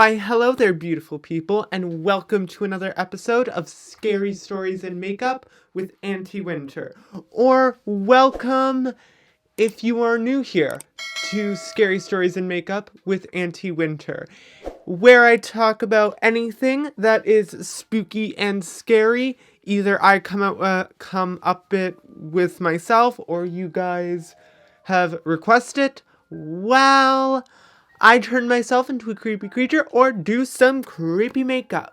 Why, hello there, beautiful people, and welcome to another episode of Scary Stories and Makeup with Aunty Winter. Or welcome, if you are new here, to Scary Stories and Makeup with Aunty Winter, where I talk about anything that is spooky and scary. Either I come up it with myself, or you guys have requested. Well, I turn myself into a creepy creature or do some creepy makeup.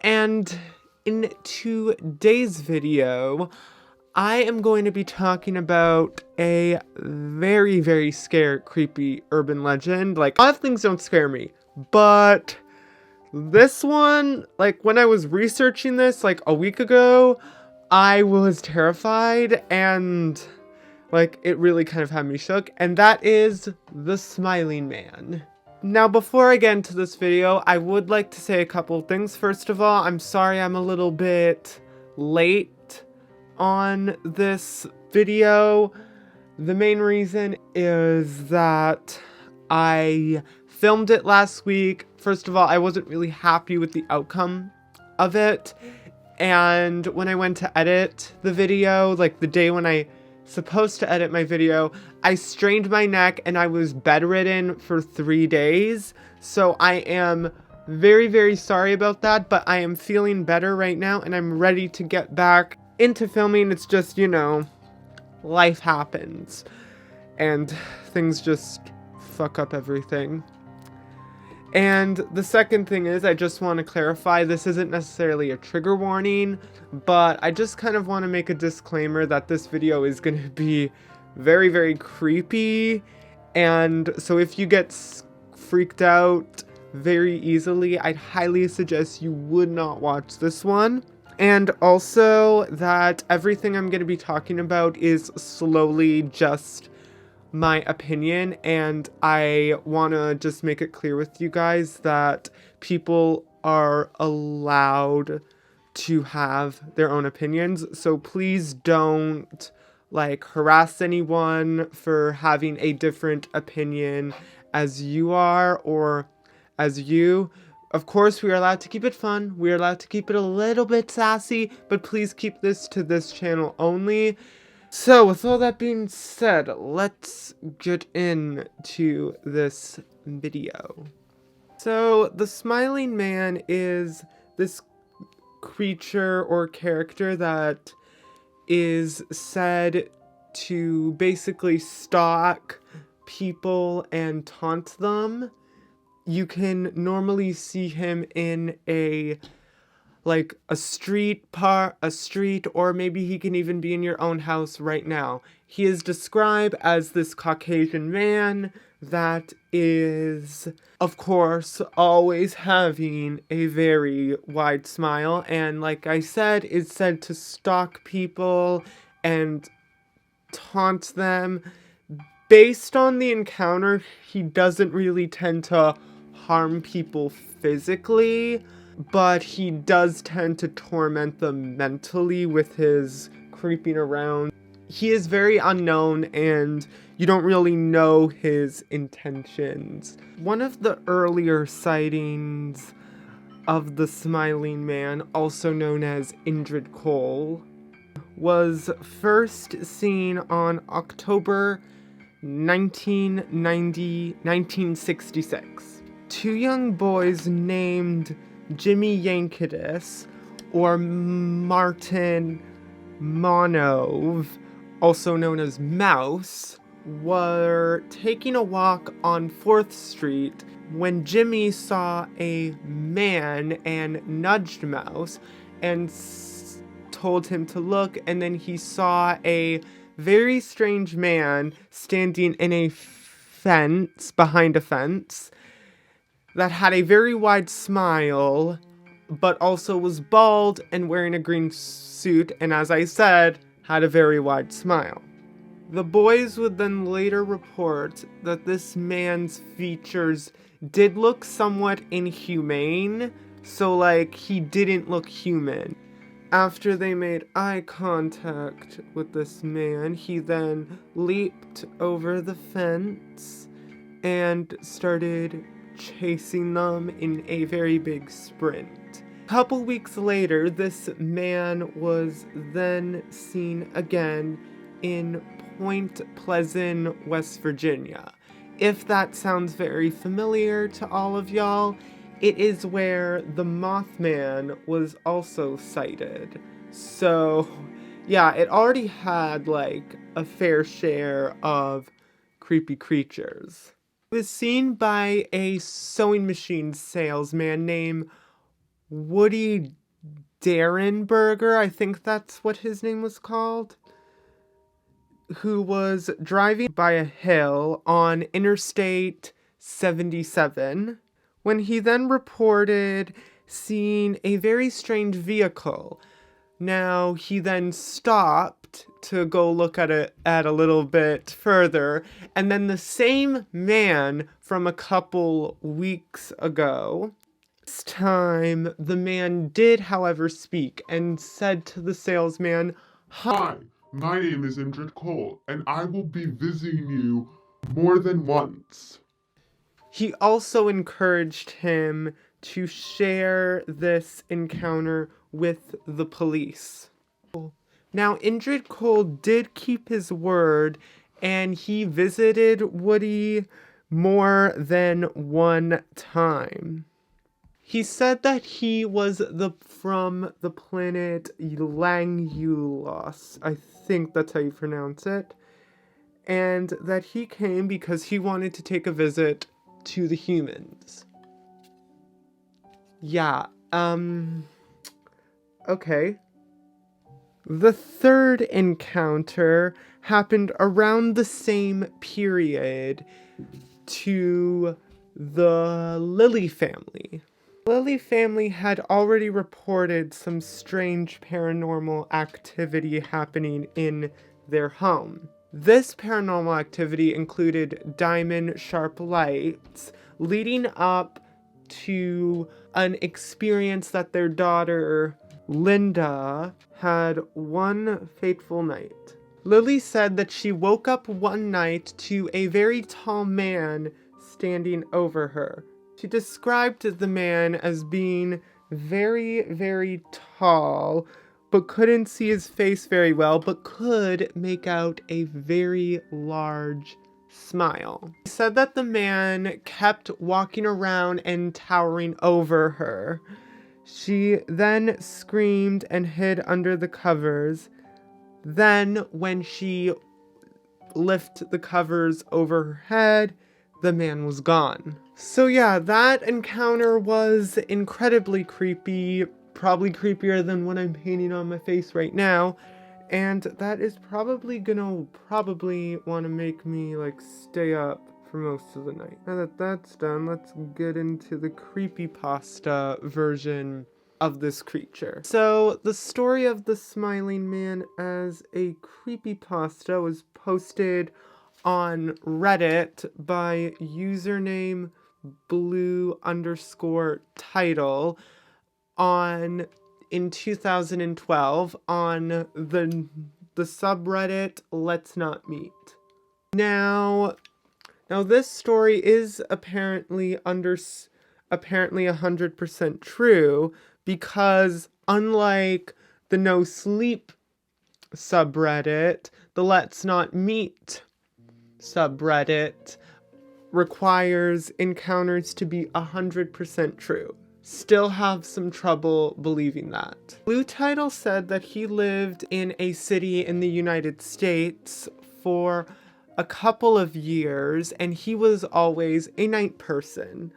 And in today's video, I am going to be talking about a very, very creepy urban legend. Like, a lot of things don't scare me, but this one, like, when I was researching this, like, a week ago, I was terrified, and like, it really kind of had me shook, and that is the Smiling Man. Now, before I get into this video, I would like to say a couple things. First of all, I'm sorry I'm a little bit late on this video. The main reason is that I filmed it last week. First of all, I wasn't really happy with the outcome of it, and when I went to edit the video, like the day when I supposed to edit my video, I strained my neck and I was bedridden for 3 days. So I am very, very sorry about that, but I am feeling better right now and I'm ready to get back into filming. It's just, you know, life happens and things just fuck up everything. And the second thing is, I just want to clarify, this isn't necessarily a trigger warning, but I just kind of want to make a disclaimer that this video is going to be very, very creepy, and so if you get freaked out very easily, I'd highly suggest you would not watch this one. And also that everything I'm going to be talking about is slowly just my opinion, and I want to just make it clear with you guys that people are allowed to have their own opinions, so please don't like harass anyone for having a different opinion as you are or as you. Of course, we are allowed to keep it fun, we are allowed to keep it a little bit sassy, but please keep this to this channel only. So, with all that being said, let's get into this video. So, the Smiling Man is this creature or character that is said to basically stalk people and taunt them. You can normally see him in a street, or maybe he can even be in your own house right now. He is described as this Caucasian man that is, of course, always having a very wide smile, and like I said, is said to stalk people and taunt them. Based on the encounter, he doesn't really tend to harm people physically, but he does tend to torment them mentally with his creeping around. He is very unknown and you don't really know his intentions. One of the earlier sightings of the Smiling Man, also known as Indrid Cold, was first seen on October 1966. Two young boys named Jimmy Yankidis, or Martin Monov, also known as Mouse, were taking a walk on 4th Street when Jimmy saw a man and nudged Mouse and told him to look, and then he saw a very strange man standing in a fence, behind a fence, that had a very wide smile, but also was bald and wearing a green suit, and as I said, had a very wide smile. The boys would then later report that this man's features did look somewhat inhumane, so like, he didn't look human. After they made eye contact with this man, he then leaped over the fence and started chasing them in a very big sprint. A couple weeks later, this man was then seen again in Point Pleasant, West Virginia. If that sounds very familiar to all of y'all, it is where the Mothman was also sighted. So, yeah, it already had, like, a fair share of creepy creatures. It was seen by a sewing machine salesman named Woody Derenberger, I think that's what his name was called, who was driving by a hill on Interstate 77, when he then reported seeing a very strange vehicle. Now, he then stopped to go look at it a little bit further, and then the same man from a couple weeks ago, this time the man did, however, speak and said to the salesman, "Hi, my name is Indrid Cole, and I will be visiting you more than once." He also encouraged him to share this encounter with the police. Now, Indrid Cole did keep his word, and he visited Woody more than one time. He said that he was from the planet Langulos, I think that's how you pronounce it, and that he came because he wanted to take a visit to the humans. Yeah, okay. The third encounter happened around the same period to the Lilly family. The Lilly family had already reported some strange paranormal activity happening in their home. This paranormal activity included diamond sharp lights leading up to an experience that their daughter Linda had one fateful night. Lily said that she woke up one night to a very tall man standing over her. She described the man as being very, very tall, but couldn't see his face very well, but could make out a very large smile. She said that the man kept walking around and towering over her. She then screamed and hid under the covers. Then, when she lifted the covers over her head, the man was gone. So yeah, that encounter was incredibly creepy, probably creepier than what I'm painting on my face right now. And that is probably gonna want to make me like stay up for most of the night. Now that that's done, let's get into the creepypasta version of this creature. So the story of the smiling man as a creepypasta was posted on Reddit by username blue_title in 2012 on the subreddit Let's Not Meet. Now this story is apparently 100% true, because unlike the No Sleep subreddit, the Let's Not Meet subreddit requires encounters to be 100% true. Still have some trouble believing that. Blue Title said that he lived in a city in the United States for a couple of years, and he was always a night person,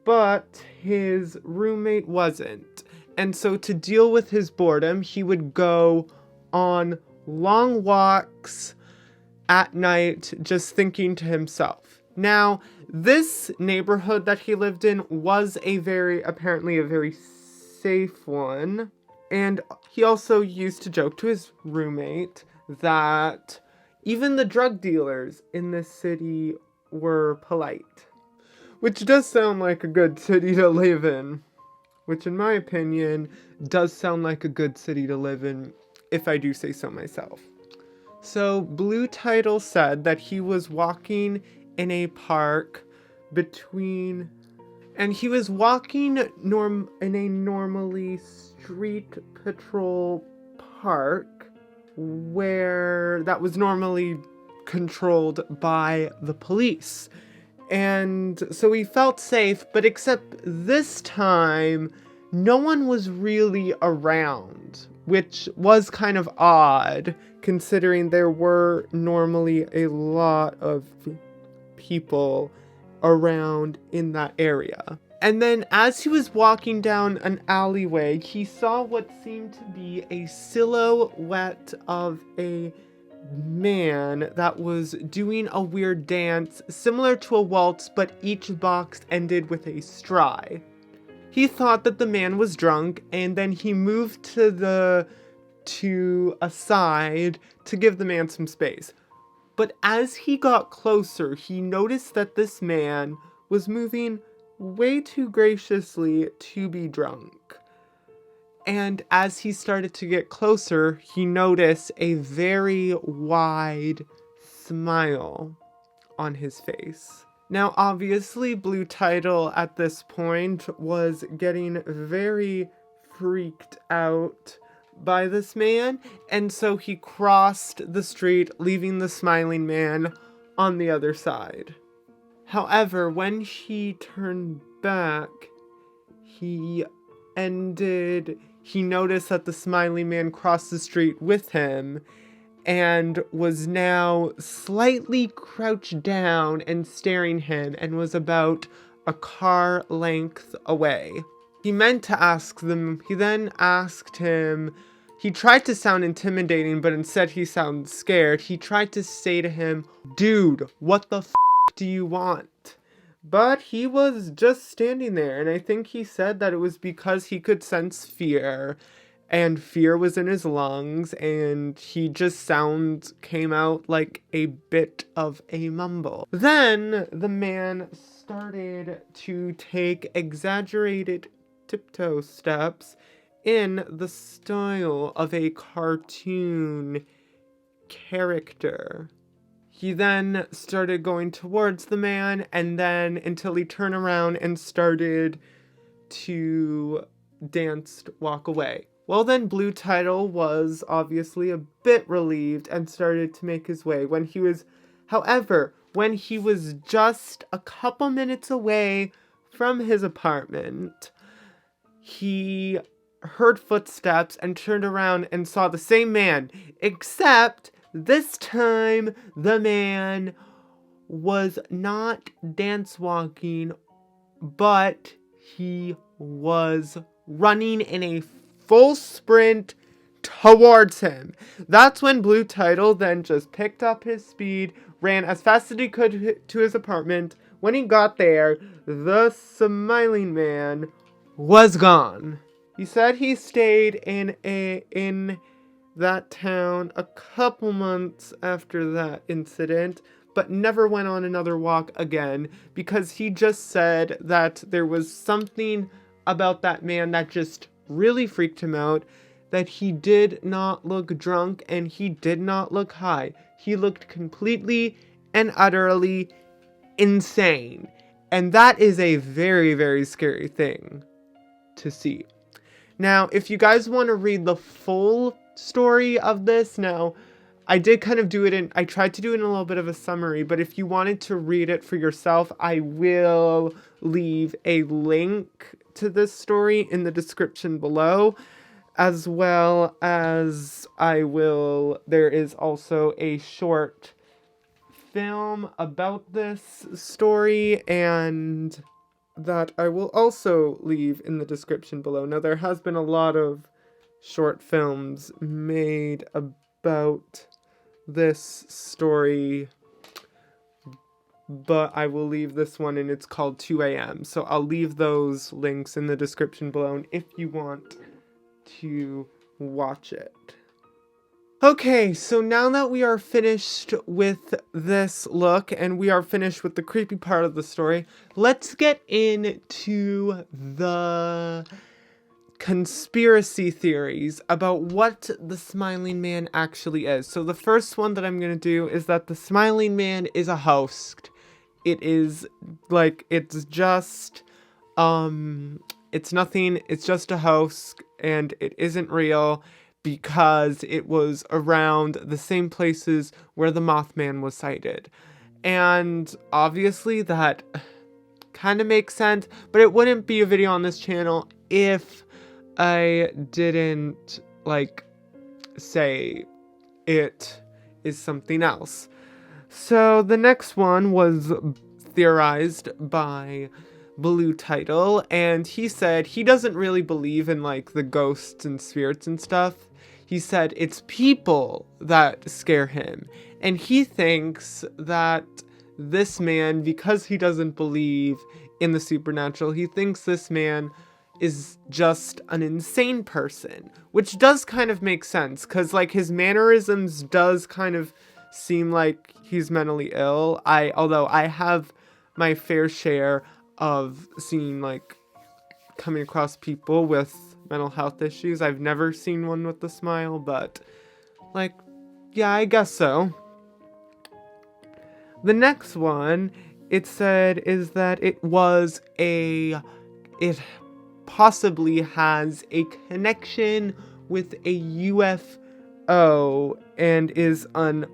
but his roommate wasn't. And so to deal with his boredom, he would go on long walks at night, just thinking to himself. Now, this neighborhood that he lived in was apparently a very safe one. And he also used to joke to his roommate that even the drug dealers in this city were polite. Which does sound like a good city to live in. Which, in my opinion, does sound like a good city to live in, if I do say so myself. So, Blue Title said that he was walking in a park between And he was walking in a normally street patrol park where that was normally controlled by the police. And so he felt safe, but except this time, no one was really around, which was kind of odd, considering there were normally a lot of people around in that area. And then as he was walking down an alleyway, he saw what seemed to be a silhouette of a man that was doing a weird dance similar to a waltz, but each box ended with a stride. He thought that the man was drunk, and then he moved to a side to give the man some space. But as he got closer, he noticed that this man was moving way too graciously to be drunk. And as he started to get closer, he noticed a very wide smile on his face. Now, obviously, Blue Title at this point was getting very freaked out by this man, and so he crossed the street, leaving the smiling man on the other side. However, when he turned back, he noticed that the smiling man crossed the street with him and was now slightly crouched down and staring him, and was about a car length away. He meant to ask them, he then asked him, he tried to sound intimidating, but instead he sounded scared. He tried to say to him, "Dude, what the f*** do you want?" But he was just standing there, and I think he said that it was because he could sense fear, and fear was in his lungs, and he just came out like a bit of a mumble. Then the man started to take exaggerated tiptoe steps in the style of a cartoon character. He then started going towards the man, and then until he turned around and started to walk away. Well, then Blue Title was obviously a bit relieved and started to make his way. When he was just a couple minutes away from his apartment, he heard footsteps and turned around and saw the same man, except this time the man was not dance walking, but he was running in a full sprint towards him. That's when Blue Title then just picked up his speed, ran as fast as he could to his apartment. When he got there, the smiling man was gone. He said he stayed in that town a couple months after that incident, but never went on another walk again, because he just said that there was something about that man that just really freaked him out, that he did not look drunk and he did not look high. He looked completely and utterly insane. And that is a very, very scary thing to see. Now, if you guys want to read the full story of this, now, I did kind of I tried to do it in a little bit of a summary, but if you wanted to read it for yourself, I will leave a link to this story in the description below, as well as there is also a short film about this story, and that I will also leave in the description below. Now, there has been a lot of short films made about this story, but I will leave this one, and it's called 2 a.m. So I'll leave those links in the description below if you want to watch it. Okay, so now that we are finished with this look and we are finished with the creepy part of the story, let's get into the conspiracy theories about what the Smiling Man actually is. So the first one that I'm going to do is that the Smiling Man is a host. It's just It's nothing, it's just a hoax, and it isn't real because it was around the same places where the Mothman was sighted. And obviously that kind of makes sense, but it wouldn't be a video on this channel if I didn't, like, say it is something else. So the next one was theorized by Blue Title, and he said he doesn't really believe in, like, the ghosts and spirits and stuff. He said it's people that scare him, and he thinks that this man, because he doesn't believe in the supernatural, he thinks this man is just an insane person, which does kind of make sense, because, like, his mannerisms does kind of seem like he's mentally ill. Although I have my fair share of seeing, like, coming across people with mental health issues. I've never seen one with a smile, but, like, yeah, I guess so. The next one, it said, is that it possibly has a connection with a UFO and is an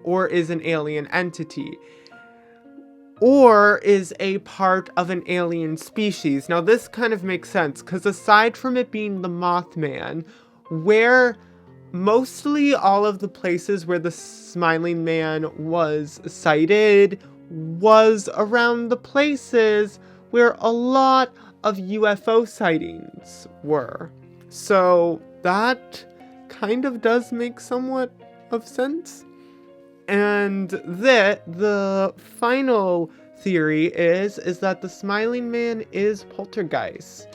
alien entity, or is a part of an alien species. Now this kind of makes sense, because aside from it being the Mothman, where mostly all of the places where the Smiling Man was sighted was around the places where a lot of UFO sightings were. So that kind of does make somewhat of sense. And the final theory is that the Smiling Man is poltergeist.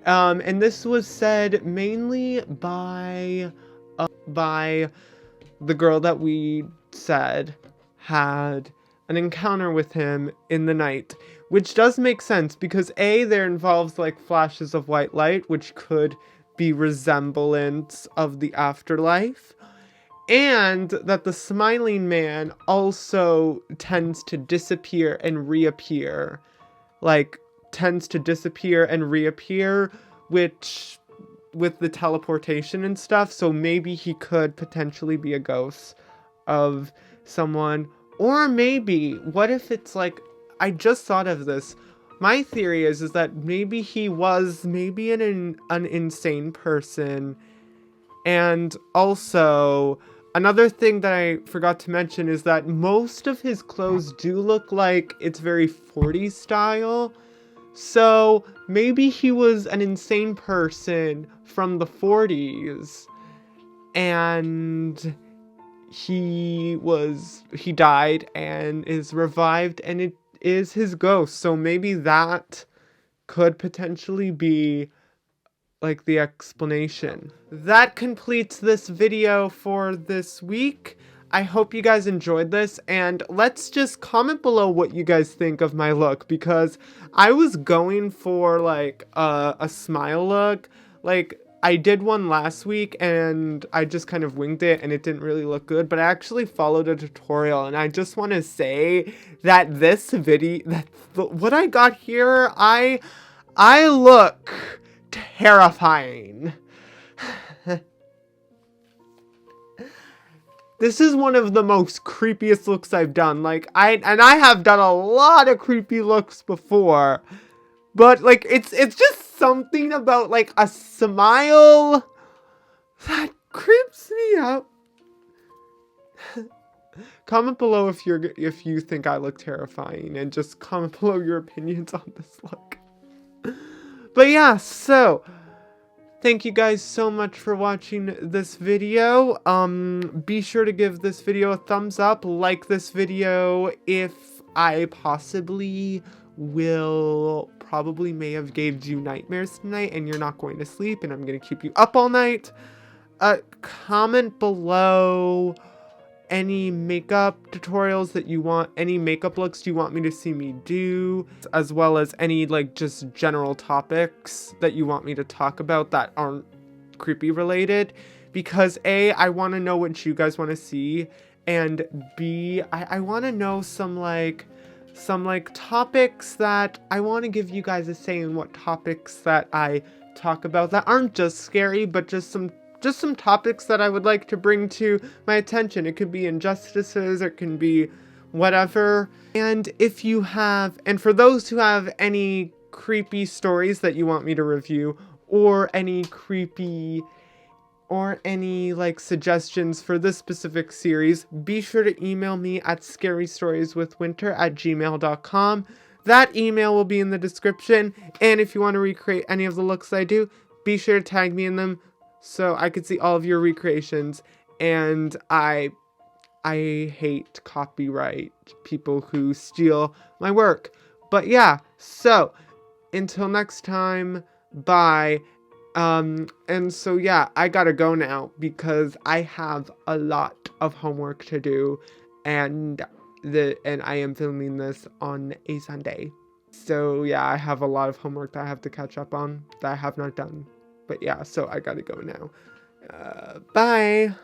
And this was said mainly by the girl that we said had an encounter with him in the night, which does make sense because there involves, like, flashes of white light, which could be resemblance of the afterlife, and that the Smiling Man also tends to disappear and reappear, which with the teleportation and stuff, so maybe he could potentially be a ghost of someone. Or maybe, what if it's like, I just thought of this, my theory is that maybe he was an insane person. And also, another thing that I forgot to mention is that most of his clothes do look like it's very 40s style. So maybe he was an insane person from the 40s, and he died and is revived, and it is his ghost. So maybe that could potentially be, like, the explanation. That completes this video for this week. I hope you guys enjoyed this, and let's just comment below what you guys think of my look, because I was going for, like, a smile look. Like, I did one last week and I just kind of winged it and it didn't really look good, but I actually followed a tutorial, and I just want to say that this video, what I got here, I look terrifying. This is one of the most creepiest looks I've done. Like, I have done a lot of creepy looks before, but, like, it's just something about, like, a smile that creeps me out. Comment below if you think I look terrifying, and just comment below your opinions on this look. But yeah, so thank you guys so much for watching this video. Be sure to give this video a thumbs up, like this video if I probably may have gave you nightmares tonight and you're not going to sleep and I'm going to keep you up all night. Comment below any makeup tutorials that you want, any makeup looks you want me to see me do, as well as any, like, just general topics that you want me to talk about that aren't creepy related, because I want to know what you guys want to see, and B, I want to know some, like, some like topics that I want to give you guys a say in what topics that I talk about that aren't just scary, but just some topics that I would like to bring to my attention. It could be injustices, it can be whatever. And for those who have any creepy stories that you want me to review, or any like suggestions for this specific series, be sure to email me at scarystorieswithwinter@gmail.com. That email will be in the description, and if you want to recreate any of the looks I do, be sure to tag me in them so I could see all of your recreations. And I hate copyright people who steal my work. But yeah, so until next time, bye. And so yeah, I gotta go now because I have a lot of homework to do, and I am filming this on a Sunday. So yeah, I have a lot of homework that I have to catch up on that I have not done. But yeah, so I gotta go now. Bye.